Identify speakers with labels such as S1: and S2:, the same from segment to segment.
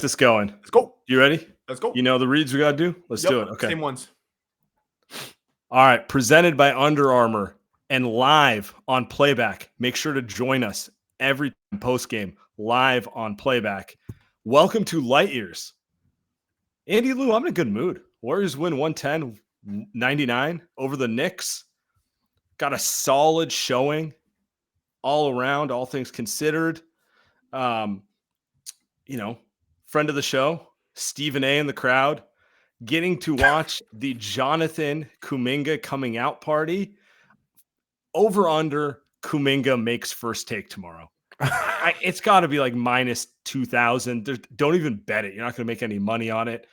S1: this going.
S2: Let's go.
S1: You ready?
S2: Let's go.
S1: You know the reads we got to do? Let's do it. Okay.
S2: Same ones.
S1: All right. Presented by Under Armour and live on playback. Make sure to join us every post game live on playback. Welcome to Light Years. Andy Lou, I'm in a good mood. Warriors win 110-99 over the Knicks. Got a solid showing all around, all things considered. Friend of the show, Stephen A. in the crowd, getting to watch the Jonathan Kuminga coming out party. Over under Kuminga makes first take tomorrow. It's got to be like minus 2,000. Don't even bet it. You're not going to make any money on it.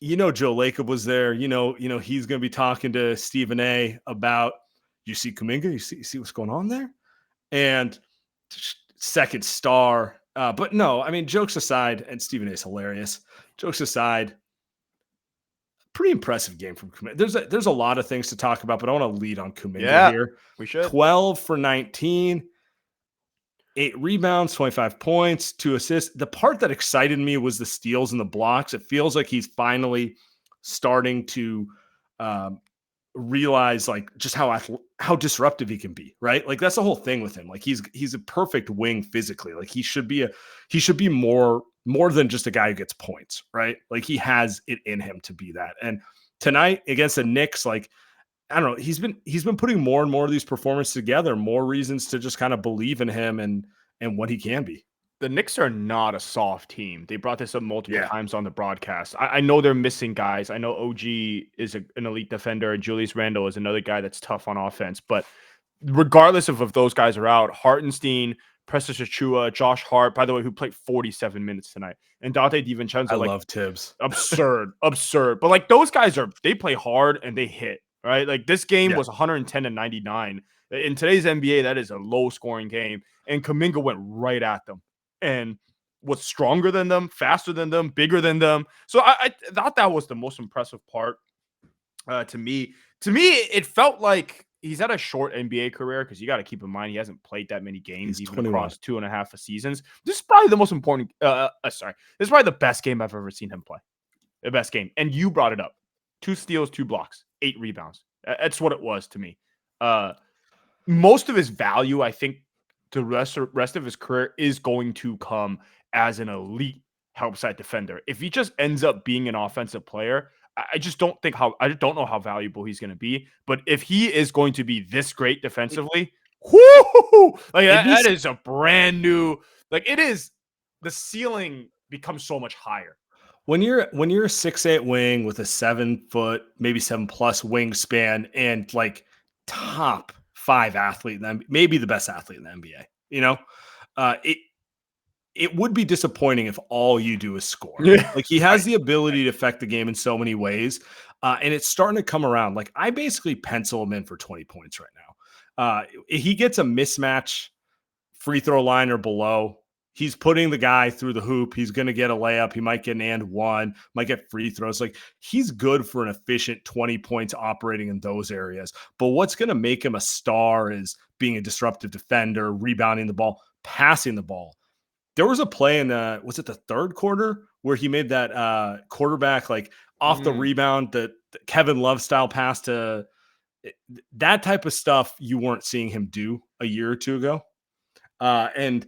S1: Joe Lacob was there. He's going to be talking to Stephen A. about, you see Kuminga? You see what's going on there? And second star. But no, I mean, jokes aside, and Stephen A. is hilarious. Jokes aside, pretty impressive game from Kuminga. There's a lot of things to talk about, but I want to lead on Kuminga here.
S2: We should.
S1: 12 for 19, 8 rebounds, 25 points, 2 assists. The part that excited me was the steals and the blocks. It feels like he's finally starting to realize like just how disruptive he can be, right? Like that's the whole thing with him. Like he's a perfect wing physically. Like he should be more than just a guy who gets points, right? Like he has it in him to be that. And tonight against the Knicks, like I don't know, he's been putting more and more of these performances together, more reasons to just kind of believe in him and what he can be.
S2: The Knicks are not a soft team. They brought this up multiple times on the broadcast. I know they're missing guys. I know OG is an elite defender. Julius Randle is another guy that's tough on offense. But regardless of if those guys are out, Hartenstein, Precious Achua, Josh Hart, by the way, who played 47 minutes tonight, and Dante DiVincenzo.
S1: I love Tibbs.
S2: Absurd. But like those guys they play hard and they hit, right? Like this game was 110-99. In today's NBA, that is a low scoring game. And Kuminga went right at them and was stronger than them, faster than them, bigger than them. So I thought that was the most impressive part to me. To me, it felt like he's had a short NBA career because you got to keep in mind he hasn't played that many games even across 2.5 seasons. This is probably the most important. This is probably the best game I've ever seen him play. The best game. And you brought it up. 2 steals, 2 blocks, 8 rebounds. That's what it was to me. Most of his value, I think, the rest of his career is going to come as an elite help side defender. If he just ends up being an offensive player, I don't know how valuable he's going to be. But if he is going to be this great defensively, that is a brand new. Like it is, the ceiling becomes so much higher.
S1: When you're a 6'8" wing with a 7 foot, maybe 7+ wingspan, and like top 5 athlete, maybe the best athlete in the NBA, it would be disappointing if all you do is score. Like he has the ability to affect the game in so many ways, and it's starting to come around. Like I basically pencil him in for 20 points right now. He gets a mismatch free throw line or below. He's putting the guy through the hoop. He's going to get a layup. He might get an and one, might get free throws. Like he's good for an efficient 20 points operating in those areas. But what's going to make him a star is being a disruptive defender, rebounding the ball, passing the ball. There was a play in was it the third quarter where he made that quarterback like off the rebound, the Kevin Love style pass to that type of stuff you weren't seeing him do a year or two ago. And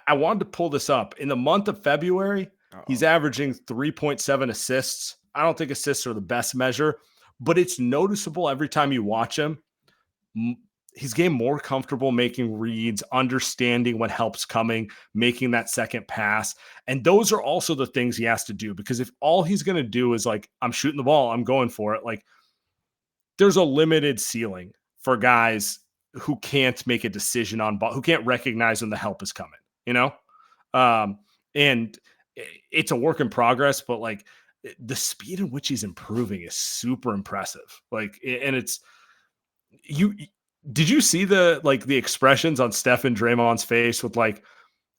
S1: I wanted to pull this up. In the month of February, he's averaging 3.7 assists. I don't think assists are the best measure, but it's noticeable every time you watch him. He's getting more comfortable making reads, understanding what help's coming, making that second pass. And those are also the things he has to do, because if all he's going to do is like, I'm shooting the ball, I'm going for it, like there's a limited ceiling for guys who can't make a decision on ball, who can't recognize when the help is coming. And it's a work in progress, but like the speed in which he's improving is super impressive. Like, and did you see the expressions on Steph and Draymond's face with like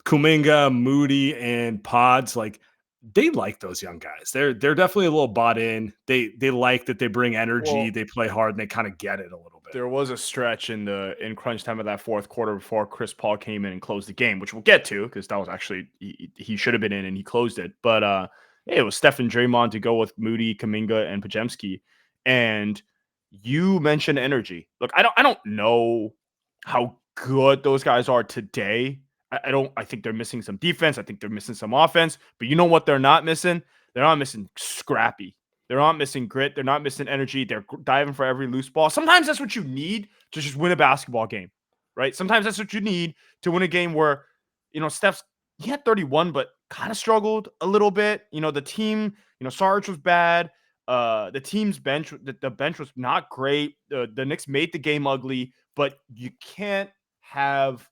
S1: Kuminga, Moody, and Pods? Like they like those young guys. They're definitely a little bought in. They like that they bring energy,
S2: Well,
S1: they play hard, and they kind of get it a little bit.
S2: there was a stretch in crunch time of that fourth quarter before Chris Paul came in and closed the game, which we'll get to because that was actually he should have been in and he closed it. But it was Steph and Draymond to go with Moody, Kuminga, and Podziemski. And you mentioned energy. Look, I don't know how good those guys are today. I think they're missing some defense. I think they're missing some offense. But you know what they're not missing? They're not missing scrappy. They're not missing grit. They're not missing energy. They're diving for every loose ball. Sometimes that's what you need to just win a basketball game, right? Sometimes that's what you need to win a game where, he had 31, but kind of struggled a little bit. The team, Sarge was bad. The team's bench, the bench was not great. The Knicks made the game ugly, but you can have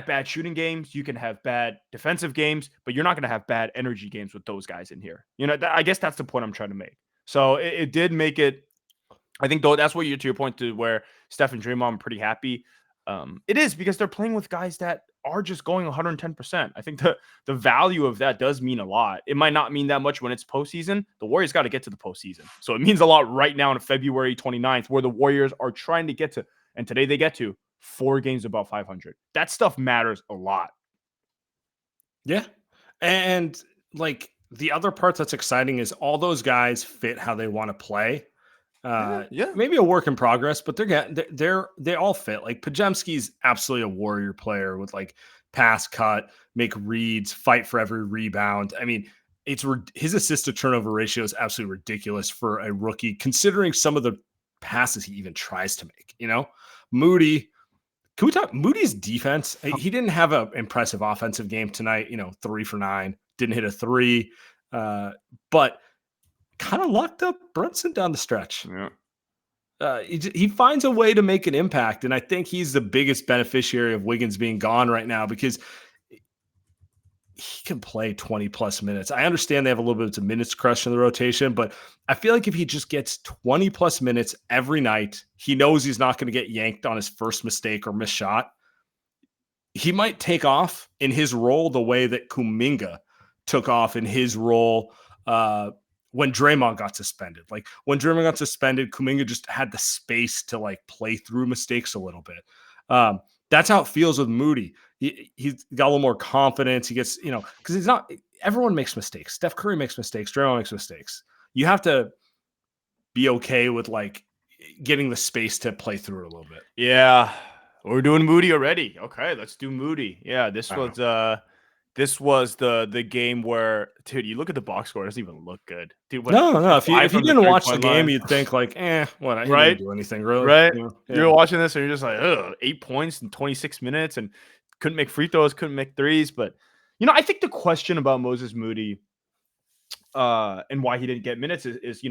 S2: bad shooting games. You can have bad defensive games, but you're not going to have bad energy games with those guys in here. I guess that's the point I'm trying to make. So it did make it. I think though that's what you're to your point to where Steph and Draymond are pretty happy. It is because they're playing with guys that are just going 110%. I think the value of that does mean a lot. It might not mean that much when it's postseason. The Warriors got to get to the postseason. So it means a lot right now on February 29th, where the Warriors are trying to get to, and today they get to 4 games above 500. That stuff matters a lot.
S1: Yeah. And like the other part that's exciting is all those guys fit how they want to play. Maybe a work in progress, but they all fit. Like Podziemski's absolutely a warrior player with like pass, cut, make reads, fight for every rebound. I mean, his assist to turnover ratio is absolutely ridiculous for a rookie, considering some of the passes he even tries to make. Moody. Can we talk Moody's defense? He didn't have an impressive offensive game tonight. 3 for 9, didn't hit a 3, but kind of locked up Brunson down the stretch.
S2: Yeah.
S1: He finds a way to make an impact, and I think he's the biggest beneficiary of Wiggins being gone right now because he can play 20 plus minutes. I understand they have a little bit of minutes crush in the rotation, but I feel like if he just gets 20 plus minutes every night, he knows he's not going to get yanked on his first mistake or missed shot. He might take off in his role the way that Kuminga took off in his role when Draymond got suspended. Like when Draymond got suspended, Kuminga just had the space to like play through mistakes a little bit. That's how it feels with Moody. He's got a little more confidence. He gets, because he's not, everyone makes mistakes. Steph Curry makes mistakes. Draymond makes mistakes. You have to be okay with like getting the space to play through it a little bit.
S2: Yeah. We're doing Moody already. Okay, let's do Moody. Yeah, this was the game where, dude, you look at the box score, it doesn't even look good. Dude,
S1: no. If you didn't watch the game, you'd think like, what? He
S2: right?
S1: Didn't do anything really,
S2: right?
S1: Yeah.
S2: You're watching this and you're just like, 8 points in 26 minutes and couldn't make free throws, couldn't make threes. But I think the question about Moses Moody, and why he didn't get minutes is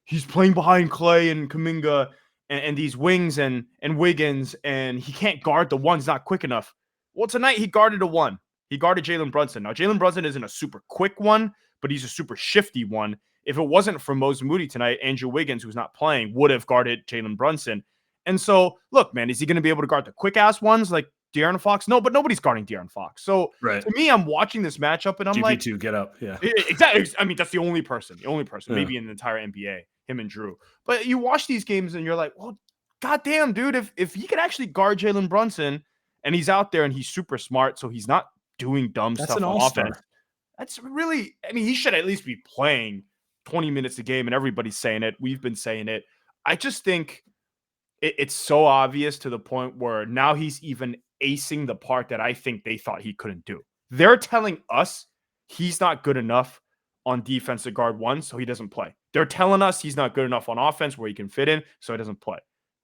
S2: he's playing behind Clay and Kuminga and these wings and Wiggins, and he can't guard the one. He's not quick enough. Well, tonight he guarded a one. He guarded Jalen Brunson. Now, Jalen Brunson isn't a super quick one, but he's a super shifty one. If it wasn't for Moses Moody tonight, Andrew Wiggins, who's not playing, would have guarded Jalen Brunson. And so, look, man, is he going to be able to guard the quick-ass ones like De'Aaron Fox? No, but nobody's guarding De'Aaron Fox. So, to me, I'm watching this matchup, and I'm
S1: GP2, get up. Yeah.
S2: Exactly. I mean, that's the only person, maybe in the entire NBA, him and Drew. But you watch these games, and you're like, well, goddamn, dude, if he could actually guard Jalen Brunson, and he's out there, and he's super smart, so he's not doing dumb stuff on offense. That's really, he should at least be playing 20 minutes a game, and everybody's saying it. We've been saying it. I just think it's so obvious to the point where now he's even acing the part that I think they thought he couldn't do. They're telling us he's not good enough on defense to guard one, so he doesn't play. They're telling us he's not good enough on offense where he can fit in, so he doesn't play.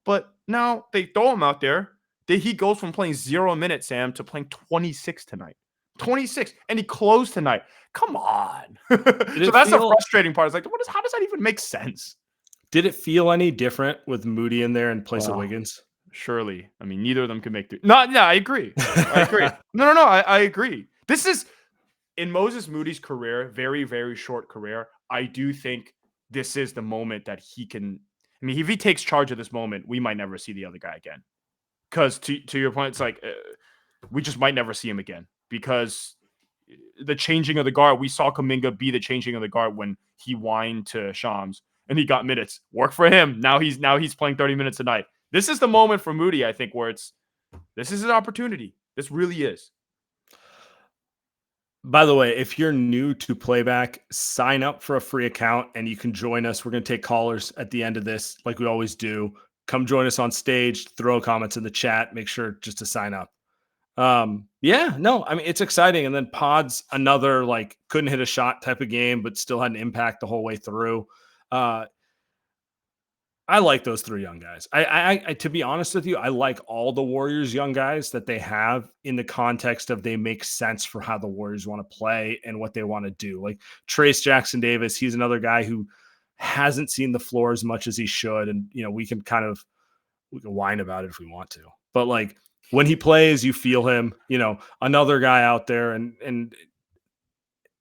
S2: But now they throw him out there. He goes from playing 0 minutes, Sam, to playing 26 tonight. 26, and he closed tonight. Come on. So that's the frustrating part. It's like, how does that even make sense?
S1: Did it feel any different with Moody in there in place of Wiggins?
S2: Surely. Neither of them can make No, I agree. I agree. No, I agree. This is, in Moses Moody's career, very, very short career, I do think this is the moment that he can, if he takes charge of this moment, we might never see the other guy again. Because to your point, it's like, we just might never see him again. Because the changing of the guard. We saw Kuminga be the changing of the guard when he whined to Shams and he got minutes. Work for him. Now he's playing 30 minutes a night. This is the moment for Moody, I think, where this is an opportunity. This really is.
S1: By the way, if you're new to Playback, sign up for a free account and you can join us. We're going to take callers at the end of this, like we always do. Come join us on stage, throw comments in the chat, make sure just to sign up. It's exciting. And then Pod's another like couldn't hit a shot type of game, but still had an impact the whole way through. I like those three young guys. I to be honest with you, I like all the Warriors young guys that they have in the context of they make sense for how the Warriors want to play and what they want to do. Like Trace Jackson Davis, he's another guy who hasn't seen the floor as much as he should. And, we can whine about it if we want to. But like when he plays, you feel him, another guy out there. And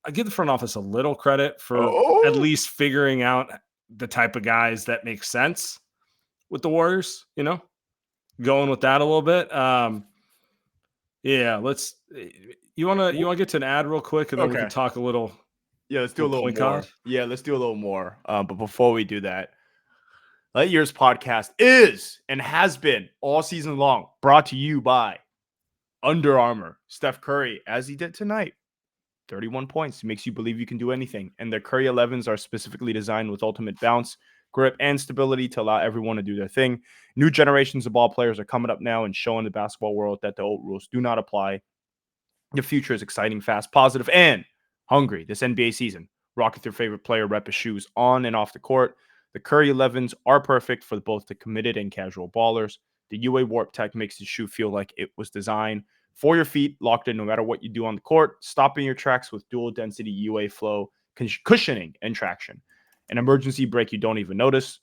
S1: I give the front office a little credit for at least figuring out the type of guys that make sense with the Warriors, going with that a little bit. You want to get to an ad real quick and then we can talk a little.
S2: Yeah, let's do a little more. Yeah, let's do a little more. But before we do that, Light Years Podcast is and has been all season long brought to you by Under Armour. Steph Curry, as he did tonight. 31 points. Makes you believe you can do anything. And their Curry 11s are specifically designed with ultimate bounce, grip, and stability to allow everyone to do their thing. New generations of ball players are coming up now and showing the basketball world that the old rules do not apply. The future is exciting, fast, positive, and hungry this NBA season. Rock with your favorite player rep his shoes on and off the court. The Curry 11s are perfect for both the committed and casual ballers. The UA Warp Tech makes the shoe feel like it was designed for your feet, locked in no matter what you do on the court, stopping your tracks with dual density UA flow, cushioning, and traction. An emergency brake you don't even notice.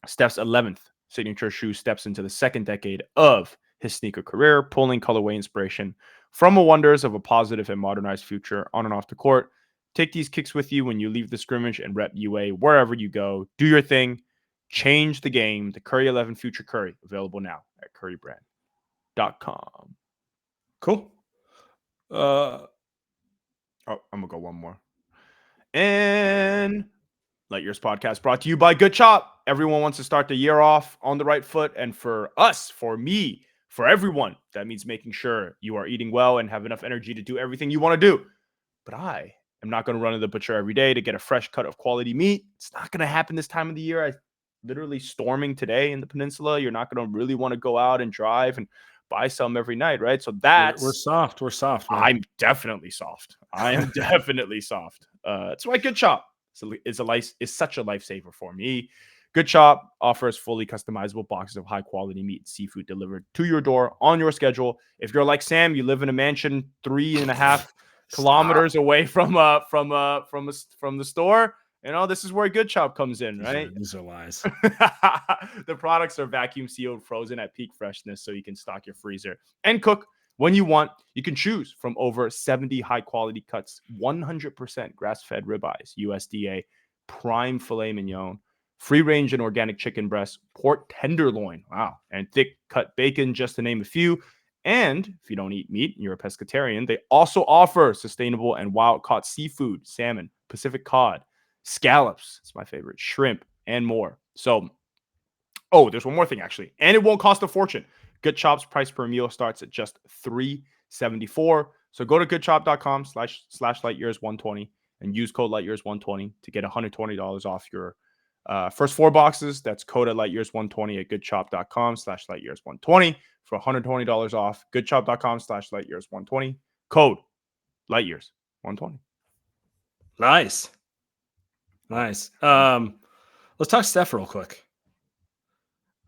S2: Steph's 11th signature shoe steps into the second decade of his sneaker career, pulling colorway inspiration from the wonders of a positive and modernized future on and off the court. Take these kicks with you when you leave the scrimmage and rep UA wherever you go. Do your thing. Change the game. The Curry 11 Future Curry, available now at currybrand.com.
S1: Cool.
S2: I'm gonna go one more. And Light Years Podcast brought to you by Good Chop. Everyone wants to start the year off on the right foot, and for us, for me, for everyone, that means making sure you are eating well and have enough energy to do everything you want to do. But I am not going to run to the butcher every day to get a fresh cut of quality meat. It's not going to happen this time of the year. I literally storming today in the peninsula. You're not going to really want to go out and drive and buy some every night, right? So that's
S1: we're soft. We're soft. Man.
S2: I'm definitely soft. I am definitely soft. That's why Good Chop is such a lifesaver for me. Good Chop offers fully customizable boxes of high quality meat and seafood delivered to your door on your schedule. If you're like Sam, you live in a mansion 3.5 kilometers away from the store. This is where Good Chop comes in, right?
S1: These are lies.
S2: The products are vacuum sealed, frozen at peak freshness, so you can stock your freezer and cook when you want. You can choose from over 70 high quality cuts, 100% grass fed ribeyes, USDA, prime filet mignon, free range and organic chicken breast, pork tenderloin, wow, and thick cut bacon, just to name a few. And if you don't eat meat and you're a pescatarian, they also offer sustainable and wild caught seafood, salmon, Pacific cod, scallops, it's my favorite, shrimp, and more. So, there's one more thing actually, and it won't cost a fortune. Good Chop's price per meal starts at just $3.74. So go to goodchop.com/lightyears120 and use code lightyears120 to get $120 off your first 4 boxes. That's code at lightyears120 at goodchop.com/lightyears120 for $120 off. Goodchop.com/lightyears120. Code lightyears120.
S1: Nice. Let's talk Steph real quick.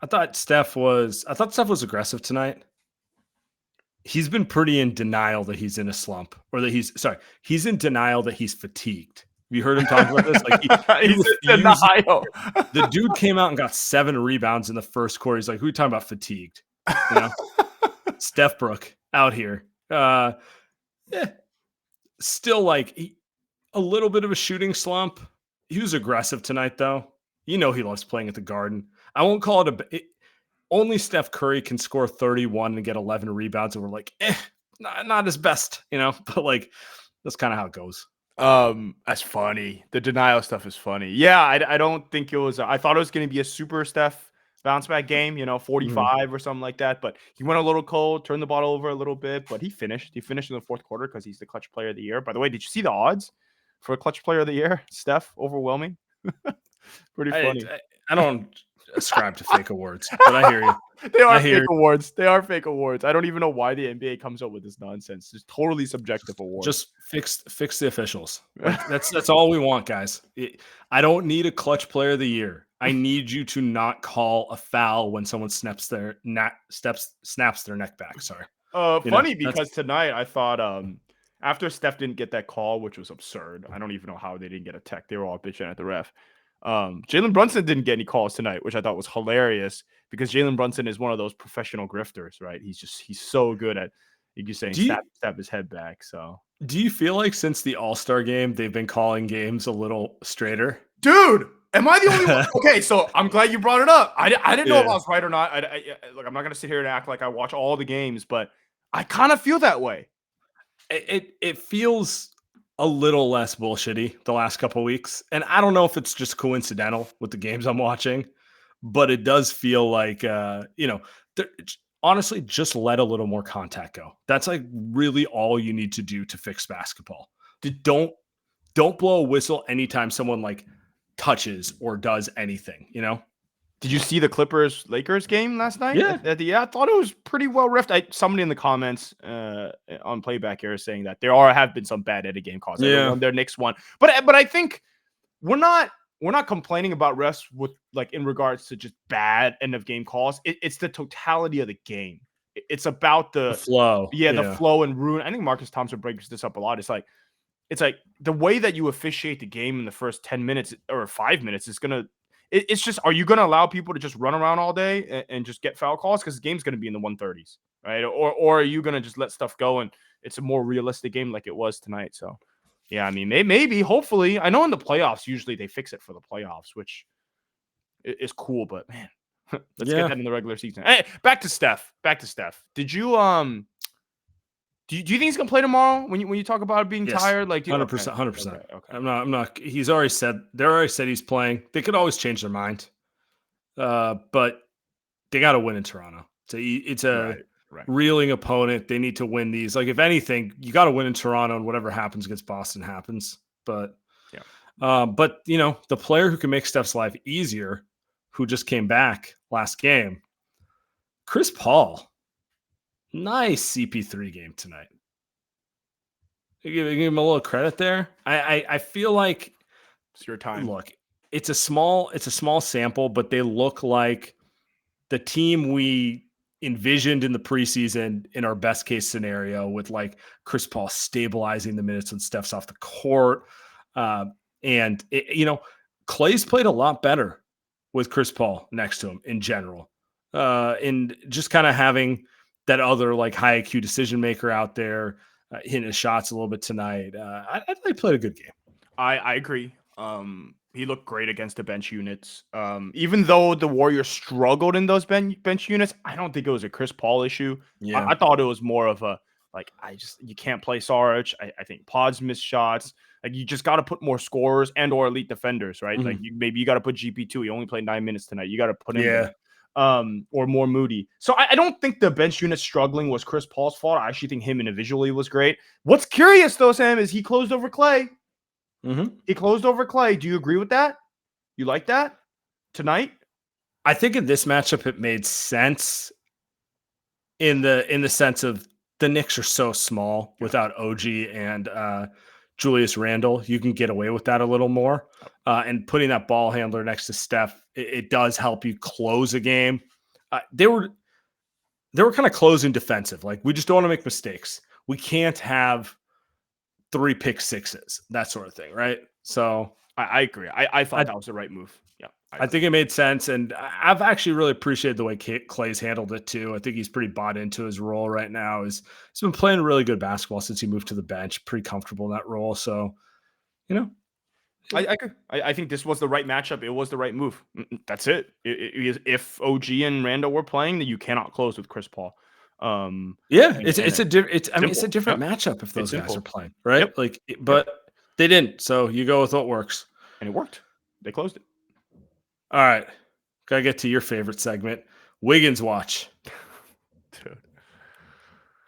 S1: I thought Steph was aggressive tonight. He's been pretty in denial that he's in a slump, or that he's in denial that he's fatigued. Have you heard him talk about this? Like he's in denial. The dude came out and got 7 rebounds in the first quarter. He's like, who are you talking about fatigued? Steph Brook out here. Still like a little bit of a shooting slump. He was aggressive tonight, though. He loves playing at the Garden. I won't call it only Steph Curry can score 31 and get 11 rebounds, and we're like, not his best, but like that's kind of how it goes.
S2: That's funny. The denial stuff is funny. Yeah, I don't think it was. I thought it was going to be a super Steph bounce back game, 45 or something like that. But he went a little cold, turned the ball over a little bit, but he finished. He finished in the fourth quarter because he's the clutch player of the year. By the way, did you see the odds for a clutch player of the year? Steph, overwhelming. Pretty funny.
S1: I don't ascribe to fake awards, but I hear you.
S2: They are fake awards. They are fake awards. I don't even know why the NBA comes up with this nonsense. It's totally subjective awards.
S1: Just fix the officials. Like, that's all we want, guys. I don't need a clutch player of the year. I need you to not call a foul when someone snaps their neck back. Sorry.
S2: Funny because tonight I thought after Steph didn't get that call, which was absurd. I don't even know how they didn't get a tech. They were all bitching at the ref. Jalen Brunson didn't get any calls tonight, which I thought was hilarious because Jalen Brunson is one of those professional grifters, right? He's so good at, you can say, stab his head back. So,
S1: do you feel like since the All-Star game, they've been calling games a little straighter?
S2: Dude, am I the only one? Okay, so I'm glad you brought it up. I didn't know if I was right or not. Look, I'm not going to sit here and act like I watch all the games, but I kind of feel that way.
S1: It feels a little less bullshitty the last couple of weeks. And I don't know if it's just coincidental with the games I'm watching, but it does feel like, honestly, just let a little more contact go. That's like really all you need to do to fix basketball. Don't blow a whistle anytime someone like touches or does anything,
S2: Did you see the Clippers-Lakers game last night?
S1: Yeah.
S2: I thought it was pretty well riffed. Somebody in the comments on playback here is saying that there have been some bad edit game calls.
S1: Yeah.
S2: Their Knicks one. But I think we're not complaining about refs with like in regards to just bad end of game calls. It's the totality of the game. It's about the
S1: flow.
S2: The flow and ruin. I think Marcus Thompson breaks this up a lot. It's like the way that you officiate the game in the first 10 minutes or 5 minutes is gonna. It's just, are you going to allow people to just run around all day and just get foul calls? Because the game's going to be in the 130s, right? Or are you going to just let stuff go and it's a more realistic game like it was tonight? So, yeah, I mean, maybe, hopefully. I know in the playoffs, usually they fix it for the playoffs, which is cool. But, man, let's get that in the regular season. Hey, back to Steph. Did you do you think he's gonna play tomorrow? When you talk about being tired, like
S1: 100%. Okay. I'm not. He's already said. They already said he's playing. They could always change their mind, but they got to win in Toronto. It's a reeling opponent. They need to win these. Like if anything, you got to win in Toronto, and whatever happens against Boston happens. But but the player who can make Steph's life easier, who just came back last game, Chris Paul. Nice CP3 game tonight. Give him a little credit there. I feel like
S2: it's your time.
S1: Look, it's a small sample, but they look like the team we envisioned in the preseason in our best case scenario, with like Chris Paul stabilizing the minutes when Steph's off the court. And Clay's played a lot better with Chris Paul next to him in general. And just kind of having that other like high IQ decision maker out there hitting his shots a little bit tonight. I think they played a good game.
S2: I agree. He looked great against the bench units. Even though the Warriors struggled in those bench units, I don't think it was a Chris Paul issue.
S1: Yeah.
S2: I thought it was more of a you can't play Sarge. I think Pods missed shots. Like you just got to put more scorers and or elite defenders, right? Mm-hmm. Like maybe you got to put GP2. He only played 9 minutes tonight. You got to put him in. Or more Moody. So I don't think the bench unit struggling was Chris Paul's fault. I actually think him individually was great. What's curious though, Sam, is he closed over Clay.
S1: Mm-hmm.
S2: He closed over Clay. Do you agree with that? You like that tonight?
S1: I think in this matchup it made sense in the sense of the Knicks are so small without OG and Julius Randle. You can get away with that a little more. And putting that ball handler next to Steph, it does help you close a game. They were kind of closing defensive. Like, we just don't want to make mistakes. We can't have 3 pick sixes, that sort of thing, right? So
S2: I agree. I thought that was the right move. Yeah,
S1: I think it made sense. And I've actually really appreciated the way Clay's handled it too. I think he's pretty bought into his role right now. He's been playing really good basketball since he moved to the bench, pretty comfortable in that role. So,
S2: I agree. I think this was the right matchup. It was the right move. That's it. If OG and Randall were playing, then you cannot close with Chris Paul.
S1: Yeah,
S2: and
S1: it's a different
S2: Yep.
S1: matchup if those
S2: It's
S1: guys are
S2: simple.
S1: playing, right?
S2: Yep.
S1: Like, but they didn't. So you go with what works.
S2: And it worked. They closed it.
S1: All right, gotta get to your favorite segment, Wiggins watch.
S2: Dude.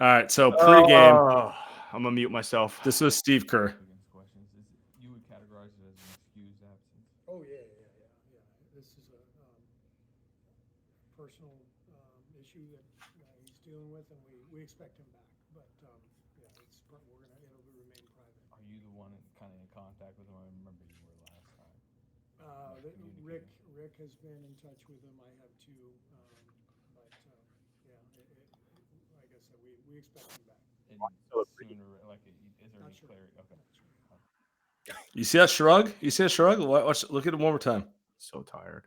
S1: All right, so pregame.
S2: I'm gonna mute myself.
S1: This was Steve Kerr.
S3: Questions. You would categorize it as an excused absence?
S4: Oh, yeah. This is a personal issue that he's dealing with, and we expect him back. But, yeah, it'll remain private.
S3: Are you the one kind of in contact with him? I remember you were last time.
S4: Rick has been in touch with him. I have too. But, yeah, like I said, we expect him back.
S3: Sooner, like, is there any clarity? Okay.
S1: You see that shrug? Look at it one more time.
S2: So tired.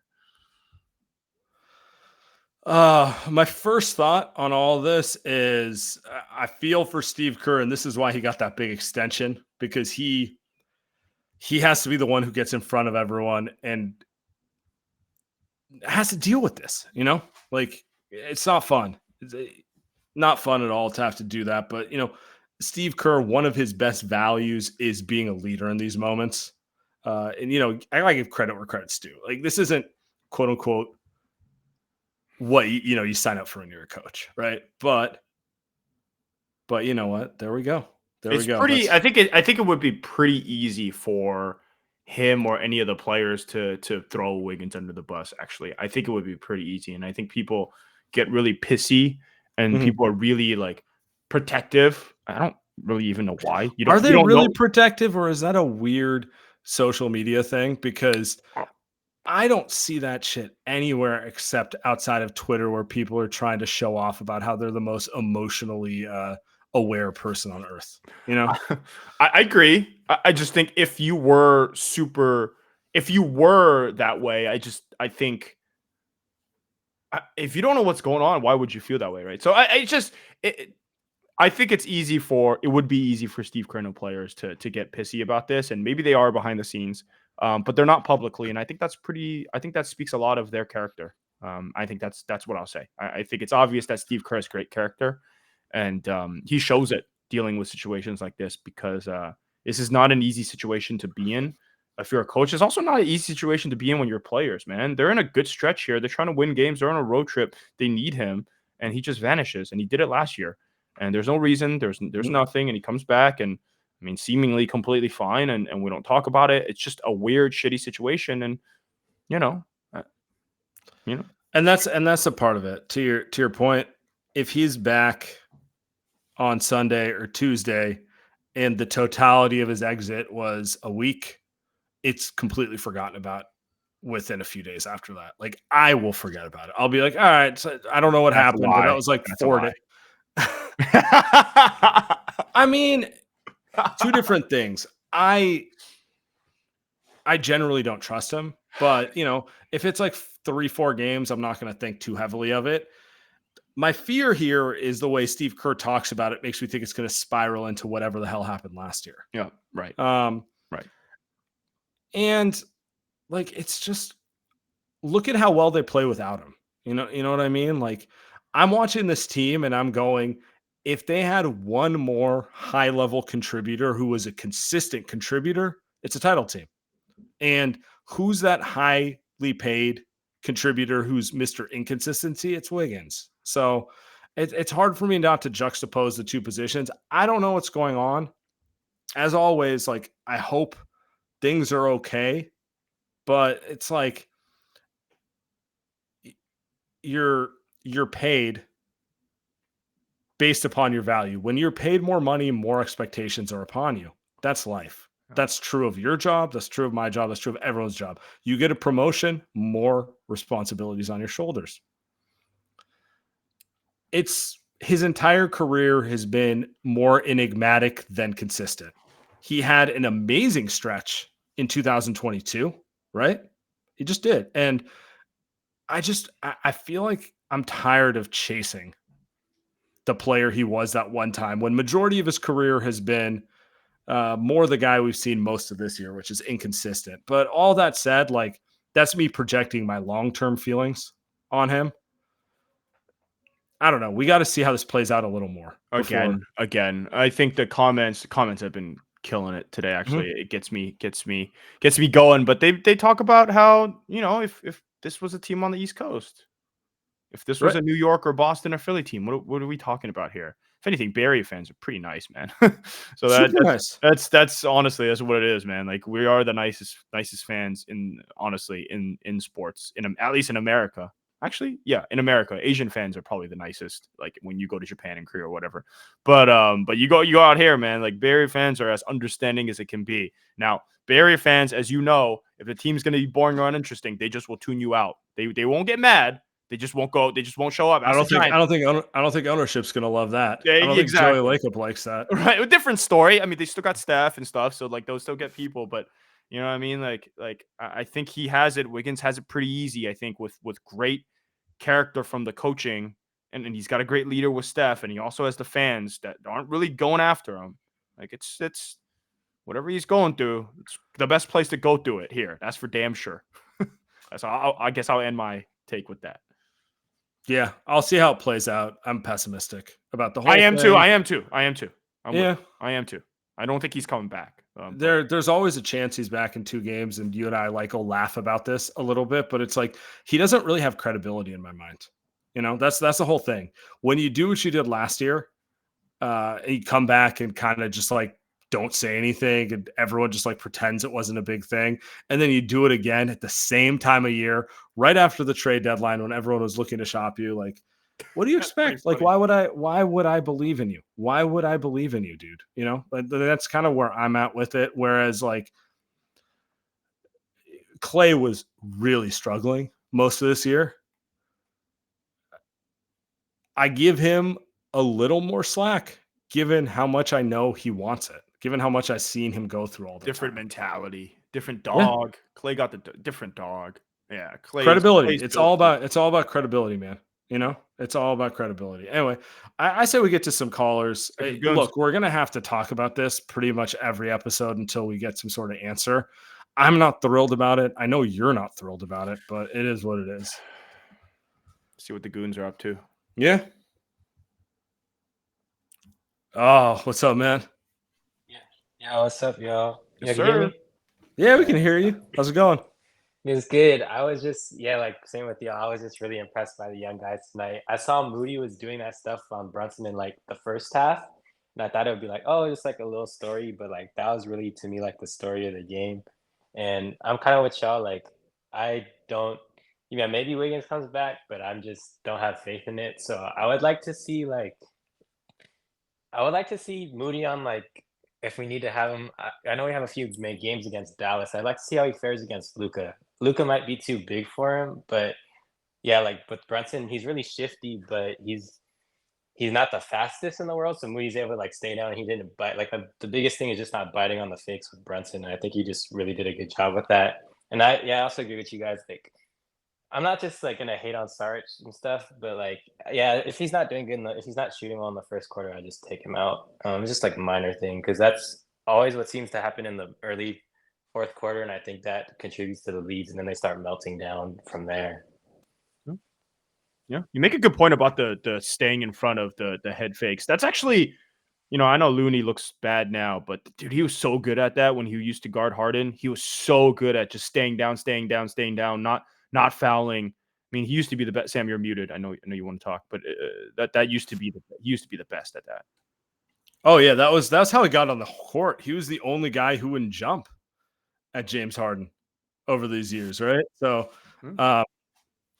S1: My first thought on all this is I feel for Steve Kerr, and this is why he got that big extension, because he has to be the one who gets in front of everyone and has to deal with this, like it's not fun. It's not fun at all to have to do that. But, Steve Kerr, one of his best values is being a leader in these moments. And, I gotta give credit where credit's due. Like, this isn't quote unquote what you sign up for when you're a coach, right? But you know what? There we go.
S2: It's pretty. I think it would be pretty easy for him or any of the players to throw Wiggins under the bus. Actually, I think it would be pretty easy, and I think people get really pissy and people are really like protective. I don't really even know why.
S1: Are they really protective, or is that a weird social media thing? Because I don't see that shit anywhere except outside of Twitter, where people are trying to show off about how they're the most emotionally aware person on earth.
S2: I agree. I just think if you were that way, I think if you don't know what's going on, why would you feel that way, right? So I think it would be easy for Steve Kerr and players to get pissy about this, and maybe they are behind the scenes, but they're not publicly, and I think that speaks a lot of their character. I think that's what I'll say. I think it's obvious that Steve Kerr has great character, and he shows it dealing with situations like this, because this is not an easy situation to be in. If you're a coach, it's also not an easy situation to be in when you're players, man. They're in a good stretch here. They're trying to win games. They're on a road trip. They need him, and he just vanishes, and he did it last year. And there's no reason, there's nothing, and he comes back, and I mean, seemingly completely fine, and we don't talk about it. It's just a weird, shitty situation, and
S1: and that's a part of it. To your point, if he's back on Sunday or Tuesday, and the totality of his exit was a week, it's completely forgotten about within a few days after that. Like, I will forget about it. I'll be like, all right, so I don't know what happened, but that was like 4 days. I mean, two different things. I generally don't trust him, but if it's like 3-4 games, I'm not going to think too heavily of it. My fear here is the way Steve Kerr talks about it makes me think it's going to spiral into whatever the hell happened last year.
S2: Yeah, right.
S1: Right. And like, it's just, look at how well they play without him. You know what I mean? Like, I'm watching this team and I'm going, if they had one more high-level contributor who was a consistent contributor, it's a title team. And who's that highly paid contributor who's Mr. Inconsistency? It's Wiggins. So it's hard for me not to juxtapose the two positions. I don't know what's going on. As always, like, I hope things are okay, but it's like you're paid based upon your value. When you're paid more money, more expectations are upon you. That's life. That's true of your job. That's true of my job. That's true of everyone's job. You get a promotion, more responsibilities on your shoulders. His entire career has been more enigmatic than consistent. He had an amazing stretch in 2022, right? He just did. And I feel like I'm tired of chasing the player he was that one time, when majority of his career has been more the guy we've seen most of this year, which is inconsistent. But all that said, like, that's me projecting my long-term feelings on him. I don't know. We got to see how this plays out a little more.
S2: Again. I think the comments have been killing it today. Actually, it gets me going. But they talk about how, if this was a team on the East Coast, if this was a New York or Boston or Philly team, what are we talking about here? If anything, Barrier fans are pretty nice, man. So
S1: nice.
S2: That's honestly, that's what it is, man. Like, we are the nicest fans in sports, at least in America. Actually, yeah, in America, Asian fans are probably the nicest. Like, when you go to Japan and Korea or whatever. But you go out here, man. Like, Barrier fans are as understanding as it can be. Now, Barrier fans, as you know, if the team's going to be boring or uninteresting, they just will tune you out. They won't get mad. They just won't go. They just won't show up.
S1: I don't think ownership's gonna love that.
S2: Yeah,
S1: I don't think Joey Lacob likes that.
S2: Right, a different story. I mean, they still got staff and stuff, so like they'll still get people. But you know what I mean? Like I think he has it. Wiggins has it pretty easy. I think with great character from the coaching, and he's got a great leader with Steph, and he also has the fans that aren't really going after him. Like it's whatever he's going through. It's the best place to go through it here. That's for damn sure. I guess I'll end my take with that.
S1: Yeah, I'll see how it plays out. I'm pessimistic about the whole
S2: thing. I am too. I am too. I don't think he's coming back.
S1: There's always a chance he's back in 2 games, and you and I will laugh about this a little bit, but it's like he doesn't really have credibility in my mind. That's the whole thing. When you do what you did last year, you come back and kind of just like don't say anything, and everyone just like pretends it wasn't a big thing, and then you do it again at the same time of year, right after the trade deadline when everyone was looking to shop you. Like, what do you expect? Like, why would I believe in you? Why would I believe in you, dude? But that's kind of where I'm at with it. Whereas like Clay was really struggling most of this year. I give him a little more slack given how much I know he wants it. Given how much I've seen him go through all the
S2: different
S1: time.
S2: Mentality, different dog. Yeah. Clay got the different dog. Yeah,
S1: credibility. It's all about credibility, man. It's all about credibility. Anyway, I say we get to some callers. Look, we're gonna have to talk about this pretty much every episode until we get some sort of answer. I'm not thrilled about it. I know you're not thrilled about it, but it is what it is.
S2: See what the goons are up to.
S1: Yeah. Oh, what's up, man?
S5: Yeah, what's up, y'all?
S2: Yes,
S5: can hear me?
S1: Yeah, we can hear you. How's it going?
S5: It's good. I was just, same with y'all. I was just really impressed by the young guys tonight. I saw Moody was doing that stuff on Brunson in like the first half, and I thought it would be like, oh, just like a little story, but like that was really to me like the story of the game. And I'm kind of with y'all. Like, I don't, maybe Wiggins comes back, but I'm just don't have faith in it. So I would like to see Moody on like. If we need to have him, I know we have a few games against Dallas. I'd like to see how he fares against Luka. Luka might be too big for him, but yeah, like with Brunson, he's really shifty, but he's not the fastest in the world. So Moody's able to like stay down. And he didn't bite. Like the biggest thing is just not biting on the fakes with Brunson. And I think he just really did a good job with that. And I also agree with you guys. Like, I'm not just like gonna hate on Saric and stuff, but like, yeah, if he's not doing good, if he's not shooting well in the first quarter, I just take him out. It's just like a minor thing because that's always what seems to happen in the early fourth quarter, and I think that contributes to the leads, and then they start melting down from there.
S2: Yeah, you make a good point about the staying in front of the head fakes. That's actually, I know Looney looks bad now, but dude, he was so good at that when he used to guard Harden. He was so good at just staying down, not fouling. I mean, he used to be the best. Sam, you're muted. I know you want to talk, but that used to be the best at that.
S1: Oh yeah, that's how he got on the court. He was the only guy who wouldn't jump at James Harden over these years, right? So,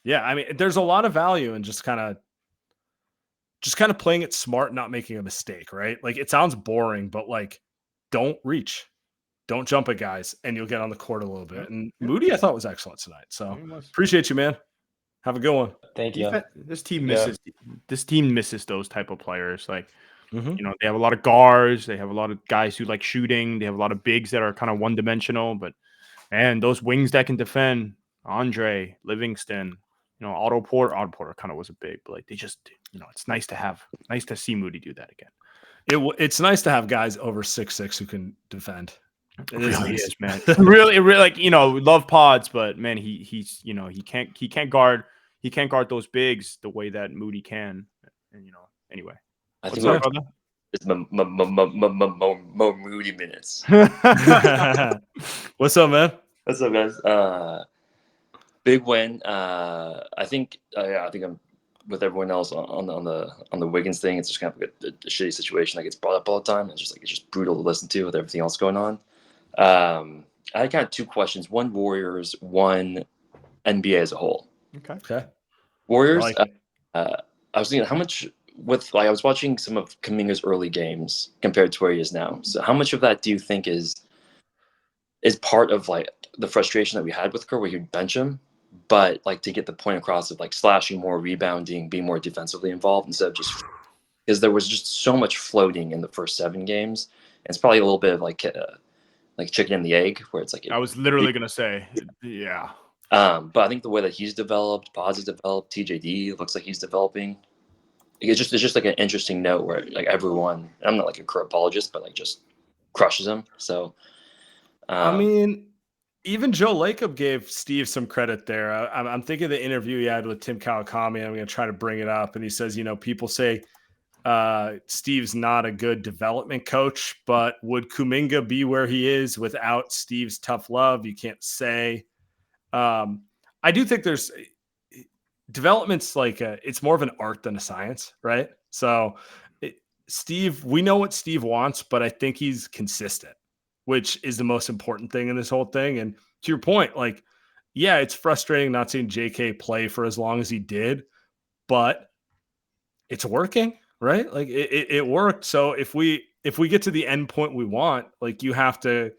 S1: yeah, I mean, there's a lot of value in just kind of playing it smart, not making a mistake, right? Like, it sounds boring, but like, don't reach. Don't jump at guys, and you'll get on the court a little bit. And Moody, I thought, was excellent tonight. So appreciate you, man. Have a good one.
S5: Thank you.
S2: This team misses those type of players. Like, they have a lot of guards. They have a lot of guys who like shooting. They have a lot of bigs that are kind of one-dimensional. But, man, those wings that can defend, Andre, Livingston, Otto Porter kind of was a big, but like they just, it's nice to see Moody do that again.
S1: It's nice to have guys over 6'6" who can defend.
S2: It really is, man. really, like, love pods, but man, he can't guard those bigs the way that Moody can. And anyway.
S6: I
S2: What's
S6: think
S2: up, brother?
S6: it's Mo Moody minutes.
S1: What's up, man?
S6: What's up, guys? Big win. I think I'm with everyone else on the Wiggins thing. It's just kind of like a shitty situation that gets brought up all the time. It's just brutal to listen to with everything else going on. I had kind of two questions: one Warriors, one NBA as a whole.
S1: Okay.
S6: Warriors.
S1: I like
S6: I was thinking how much I was watching some of Kuminga's early games compared to where he is now. So how much of that do you think is part of like the frustration that we had with Kerr, where he'd bench him, but like to get the point across of like slashing more, rebounding, being more defensively involved instead of just because there was just so much floating in the first 7 games. And it's probably a little bit of like chicken and the egg, where it's like
S2: I was literally gonna say, yeah.
S6: But I think the way that he's developed, Paz has developed, TJD looks like he's developing. It's just like an interesting note where like everyone, I'm not like a Kerr apologist, but like just crushes him. So,
S1: I mean, even Joe Lacob gave Steve some credit there. I'm thinking of the interview he had with Tim Kawakami. I'm going to try to bring it up. And he says, people say Steve's not a good development coach, but would Kuminga be where he is without Steve's tough love? You can't say. I do think there's development's like it's more of an art than a science, right? So Steve, we know what Steve wants, but I think he's consistent, which is the most important thing in this whole thing. And to your point, like, yeah, it's frustrating not seeing JK play for as long as he did, but it's working, right? Like it worked. So if we get to the end point we want, like you have to,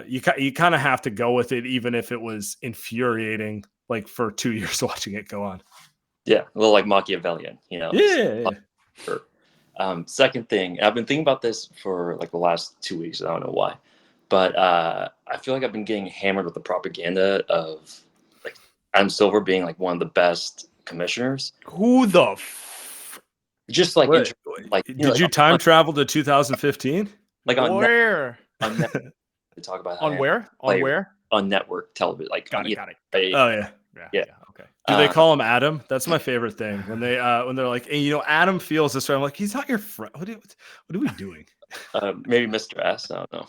S1: you kind of have to go with it, even if it was infuriating, like for 2 years watching it go on.
S6: Yeah, a little like Machiavellian,
S1: Yeah.
S6: Sure. Second thing, I've been thinking about this for like the last 2 weeks. I don't know why, but I feel like I've been getting hammered with the propaganda of like Adam Silver being like one of the best commissioners.
S2: Who the
S6: just like
S1: Wait,
S6: did
S1: you time travel to 2015?
S6: Like on
S2: where?
S6: On network, to talk about
S2: On where? On where?
S6: On network television, like
S2: Got it.
S1: Oh yeah.
S2: Okay.
S1: Do they call him Adam? That's my favorite thing when they're like, hey, Adam feels this way. I'm like, he's not your friend. What are we doing?
S6: Maybe Mr. S. I don't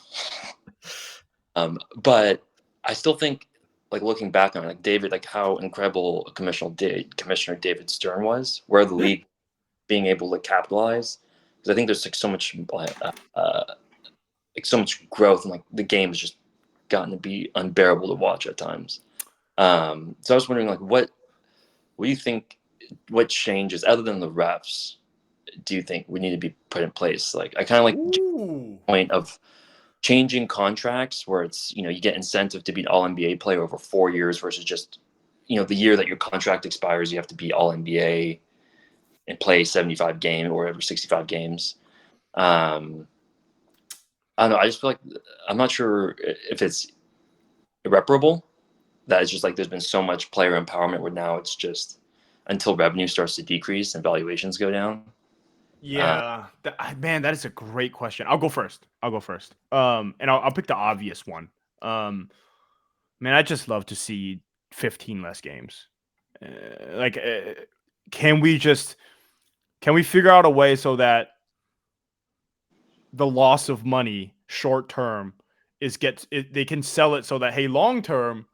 S6: know. But I still think, like looking back on it, like David, like how incredible Commissioner David Stern was, where the league being able to capitalize. Because I think there's like so much so much growth, and like the game has just gotten to be unbearable to watch at times. So I was wondering, like, what do you think? What changes other than the refs do you think we need to be put in place? Like, I kind of like the point of changing contracts where it's you get incentive to be an All NBA player over 4 years versus just the year that your contract expires, you have to be All NBA and play 75 games or whatever, 65 games. I don't know. I just feel like I'm not sure if it's irreparable. That it's just like there's been so much player empowerment where now it's just until revenue starts to decrease and valuations go down.
S2: Yeah, man, that is a great question. I'll go first. And I'll pick the obvious one. Man, I just love to see 15 less games. Can we figure out a way so that the loss of money short term they can sell it so that, hey, long term,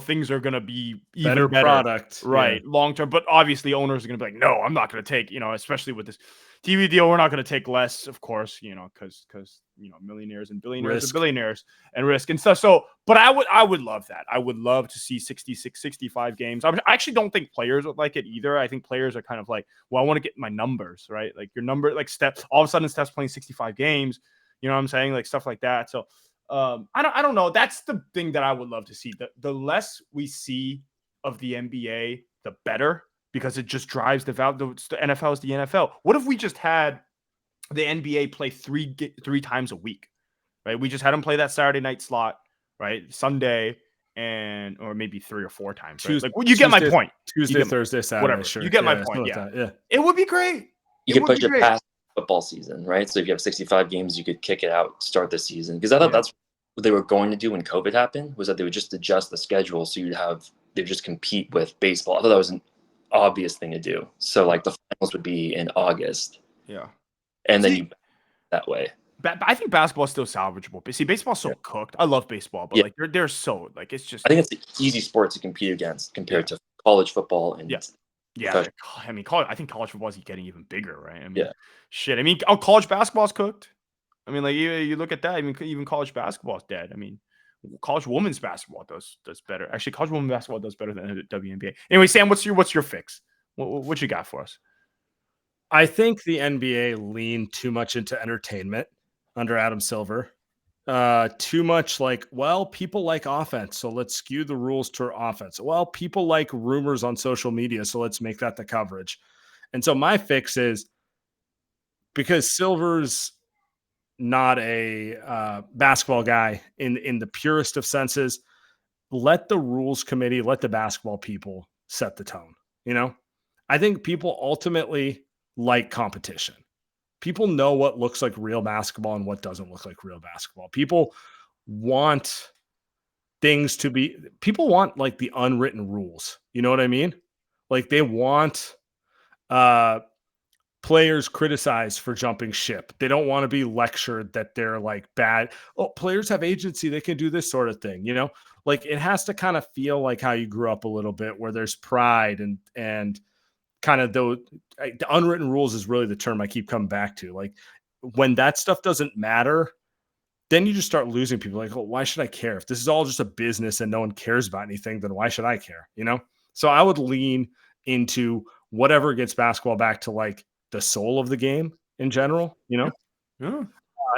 S2: things are going to be even better
S1: product,
S2: right? Yeah. Long term, but obviously owners are going to be like, no, I'm not going to take, especially with this TV deal, we're not going to take less, of course, because millionaires and billionaires are billionaires and risk and stuff. So, but I would love that. I would love to see 66, 65 games. I actually don't think players would like it either. I think players are kind of like, well, I want to get my numbers, right? Like your number, like Steph, all of a sudden Steph's playing 65 games. You know what I'm saying? Like stuff like that. So I don't know. That's the thing that I would love to see. The less we see of the NBA, the better, because it just drives the value. The NFL is the NFL. What if we just had the NBA play three times a week, right? We just had them play that Saturday night slot, right? Sunday or maybe 3 or 4 times. Right?
S1: Tuesday,
S2: like, you get my point.
S1: Tuesday, Thursday, Saturday.
S2: Whatever.
S1: Sure.
S2: You get my point. Yeah.
S1: Yeah.
S2: It would be great.
S6: You could push it past football seeson, right? So if you have 65 games, you could kick it out, start the season. Because I thought that's what they were going to do when COVID happened, was that they would just adjust the schedule so they would just compete with baseball. I thought that was obvious thing to do. So like the finals would be in August,
S2: Yeah.
S6: and then
S2: See-
S6: you that way.
S2: I think basketball's still salvageable. But see, baseball's so cooked. I love baseball, but
S6: Yeah.
S2: like they're so like it's just
S6: I think it's an easy sport to compete against compared to college football and
S2: yeah. I mean, I think college football is getting even bigger, right? I mean,
S6: Yeah.
S2: shit. I mean, college basketball's cooked. I mean, like you look at that. I mean, even college basketball's dead. I mean, college women's basketball does better. Actually, college women's basketball does better than the WNBA. Anyway, Sam, what's your fix? What you got for us?
S1: I think the NBA leaned too much into entertainment under Adam Silver. Too much like, well, people like offense, so let's skew the rules to offense. Well, people like rumors on social media, so let's make that the coverage. And so my fix is, because Silver's not a basketball guy in the purest of senses, let the rules committee, let the basketball people set the tone. You know, I think people ultimately like competition. People know what looks like real basketball and what doesn't look like real basketball. People want things to be, people want like the unwritten rules. You know what I mean? Like they want players criticized for jumping ship. They don't want to be lectured that they're like bad. Oh, players have agency. They can do this sort of thing. You know, like it has to kind of feel like how you grew up a little bit, where there's pride and kind of the unwritten rules is really the term I keep coming back to. Like when that stuff doesn't matter, then you just start losing people. Like, oh, why should I care? If this is all just a business and no one cares about anything, then why should I care? You know? So I would lean into whatever gets basketball back to like the soul of the game in general, you know?
S2: Yeah.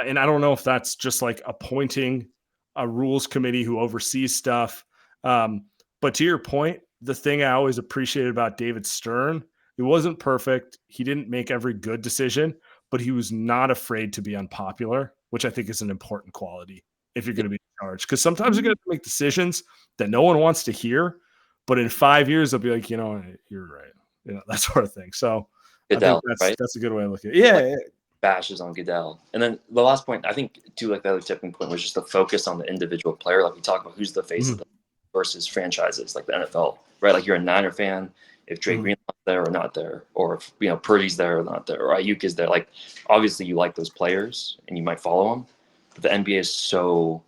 S1: And I don't know if that's just like appointing a rules committee who oversees stuff. But to your point, the thing I always appreciated about David Stern, he wasn't perfect. He didn't make every good decision, but he was not afraid to be unpopular, which I think is an important quality if you're going to be in charge. Because sometimes you're going to make decisions that no one wants to hear, but in 5 years they'll be like, you know, you're right, you know, that sort of thing. So
S6: Goodell,
S1: I think that's a good way to look at it. Yeah,
S6: like, bashes on Goodell. And then the last point, I think, too, like the other tipping point was just the focus on the individual player. Like we talk about who's the face of the versus franchises, like the NFL, right? Like you're a Niner fan. If Dre Green's not there or not there, or if, you know, Purdy's there or not there, or Ayuk is there, like obviously you like those players and you might follow them. But the NBA is so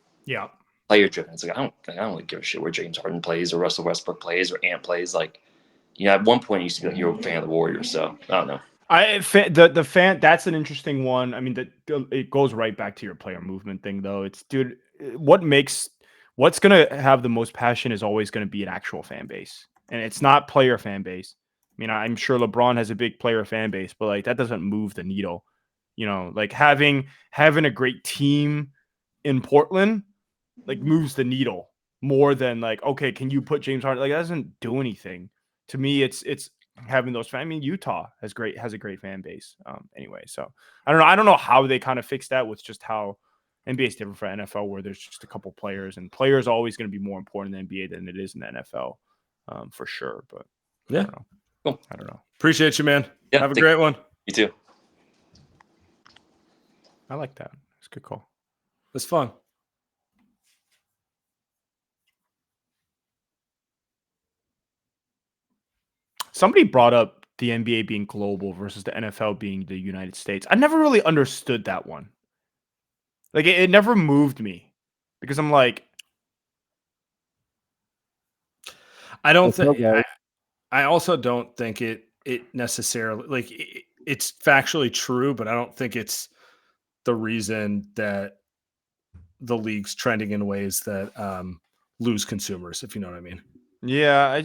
S6: player driven. It's like I don't really give a shit where James Harden plays or Russell Westbrook plays or Ant plays. Like, you know, at one point you used to be like you're a fan of the Warriors. So I don't know.
S2: The fan, that's an interesting one. I mean, it goes right back to your player movement thing, though. It's, dude, what's gonna have the most passion is always gonna be an actual fan base, and it's not player fan base. I mean, I'm sure LeBron has a big player fan base, but like that doesn't move the needle. You know, like having a great team in Portland like moves the needle more than like, okay, can you put James Harden? Like that doesn't do anything. To me, it's having those fans. I mean, Utah has a great fan base. Anyway, so I don't know how they kind of fix that with just how NBA is different from NFL, where there's just a couple players, and players are always going to be more important in the NBA than it is in the NFL, for sure. But
S1: yeah,
S2: I don't know.
S1: Appreciate you, man.
S6: Yeah,
S1: have a great one.
S6: You too.
S2: I like that. It's a good call.
S1: It's fun.
S2: Somebody brought up the NBA being global versus the NFL being the United States. I never really understood that one. Like it never moved me because I'm like,
S1: I don't think. I also don't think it necessarily like it's factually true, but I don't think it's the reason that the league's trending in ways that lose consumers, if you know what I mean.
S2: Yeah,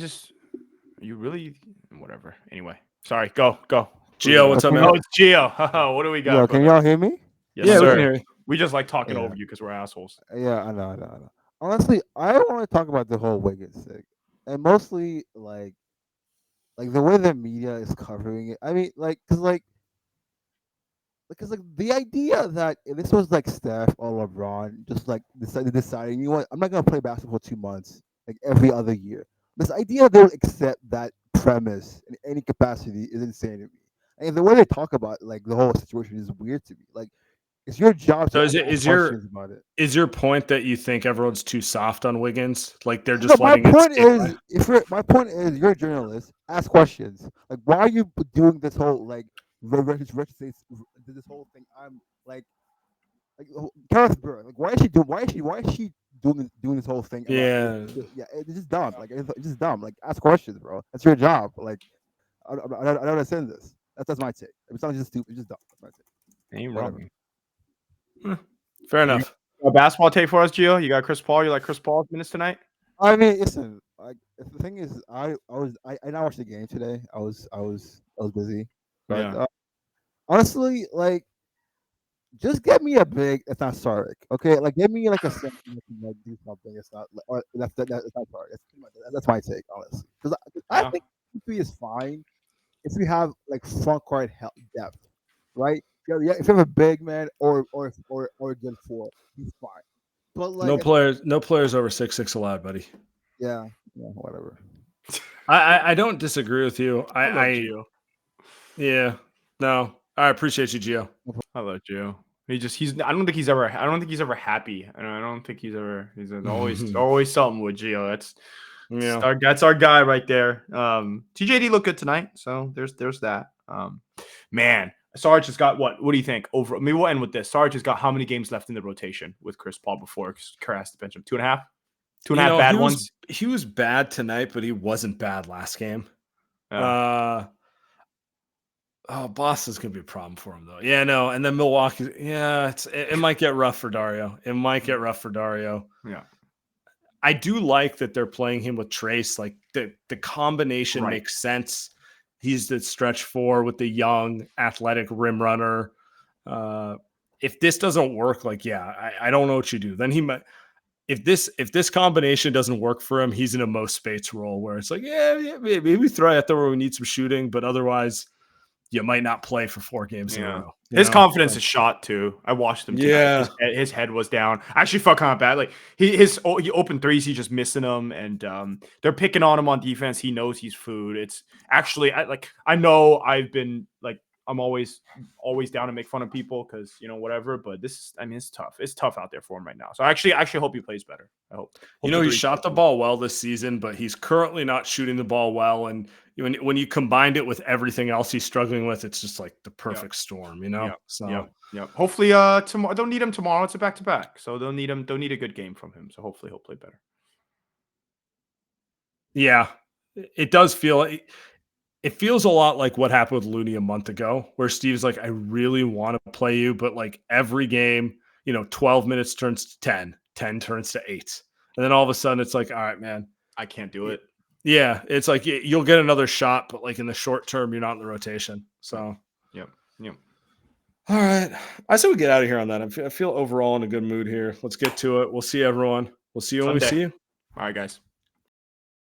S2: you really whatever. Anyway, sorry. Go.
S1: Gio, what's up, man?
S2: Oh, it's Gio. What do we got?
S7: Yo, can y'all hear me?
S2: Yes,
S1: yeah,
S2: sir.
S1: we can hear you.
S2: We just like talking over you because we're assholes.
S7: Yeah, I know. Honestly, I want to talk about the whole Wiggins thing, and mostly like the way the media is covering it. I mean, because the idea that if this was like Steph or LeBron just like deciding, you know what, I'm not gonna play basketball for 2 months like every other year. This idea they would accept that premise in any capacity is insane to me. And the way they talk about like the whole situation is weird to me. Like It's your job
S1: So
S7: to
S1: is it
S7: ask
S1: is your
S7: questions about it.
S1: is your point that you think everyone's too soft on Wiggins? Like they're
S7: No,
S1: just
S7: my
S1: letting it
S7: point
S1: skate by?
S7: is, my point is, you're a journalist. Ask questions. Like, why are you doing this whole like this whole thing? I'm Gareth Burr. Like, why is she doing this whole thing about?
S1: Yeah.
S7: Yeah, it's just dumb. Like, it's just dumb. Like, ask questions, bro. That's your job. Like, I don't understand this. That's my take. It's not just stupid. It's just dumb. That's my take.
S2: Ain't
S7: Whatever.
S2: wrong.
S1: Fair enough.
S2: A basketball take for us, Gio? You got Chris Paul. You like Chris Paul's minutes tonight?
S7: I mean, listen. Like, the thing is, I not watched the game today. I was busy. But
S2: Yeah.
S7: honestly, like, just get me a big. It's not Sarek, okay? Like, get me like a center that can like do something. It's not, or that's not Sarek. That's my take, honestly. Because I
S2: Yeah.
S7: think CP is fine if you have like front court depth, right? Yeah, if you have a big man or a good four, he's fine. But like,
S1: No players over 6'6" allowed, buddy.
S7: yeah, whatever.
S1: I don't disagree with you.
S2: I love Gio.
S1: Yeah. No. I appreciate you, Gio.
S2: I love Gio. I don't think he's ever happy. I don't think he's always something with Gio. That's our guy right there. TJD looked good tonight, so there's that. Man, Sarge has got what? What do you think? Over, maybe we'll end with this. Sarge has got how many games left in the rotation with Chris Paul before Kerr has to bench him? 2.5? 2.5 bad ones?
S1: He was bad tonight, but he wasn't bad last game. Boston's gonna be a problem for him though. Yeah, no, and then Milwaukee. Yeah, it might get rough for Dario.
S2: Yeah.
S1: I do like that they're playing him with Trace. Like the combination makes sense. He's the stretch four with the young, athletic rim runner. If this doesn't work, I don't know what you do. Then he might. If this combination doesn't work for him, he's in a Mo Spates role where it's like, maybe we throw out there where we need some shooting, but otherwise, you might not play for 4 games in a row.
S2: His confidence is shot too. I watched him tonight.
S1: Yeah.
S2: His head was down. I actually felt kind of bad. Like he opened threes, he's just missing them, and they're picking on him on defense. He knows he's food. It's actually I know I've been like I'm always down to make fun of people because whatever. But it's tough. It's tough out there for him right now. So I actually hope he plays better. I hope.
S1: He shot the ball well this season, but he's currently not shooting the ball well. And when you combined it with everything else he's struggling with, it's just like the perfect storm, So
S2: hopefully tomorrow they'll need him tomorrow. It's a back-to-back, so they'll need a good game from him. So hopefully he'll play better.
S1: Yeah, it does feel. It feels a lot like what happened with Looney a month ago, where Steve's like, I really want to play you, but like every game, 12 minutes turns to 10, 10 turns to 8. And then all of a sudden it's like, all right, man,
S2: I can't do it.
S1: Yeah. It's like, you'll get another shot, but like in the short term, you're not in the rotation. So,
S2: Yep.
S1: All right. I say we get out of here on that. I feel overall in a good mood here. Let's get to it. We'll see everyone. We'll see you when we see you.
S2: All right, guys.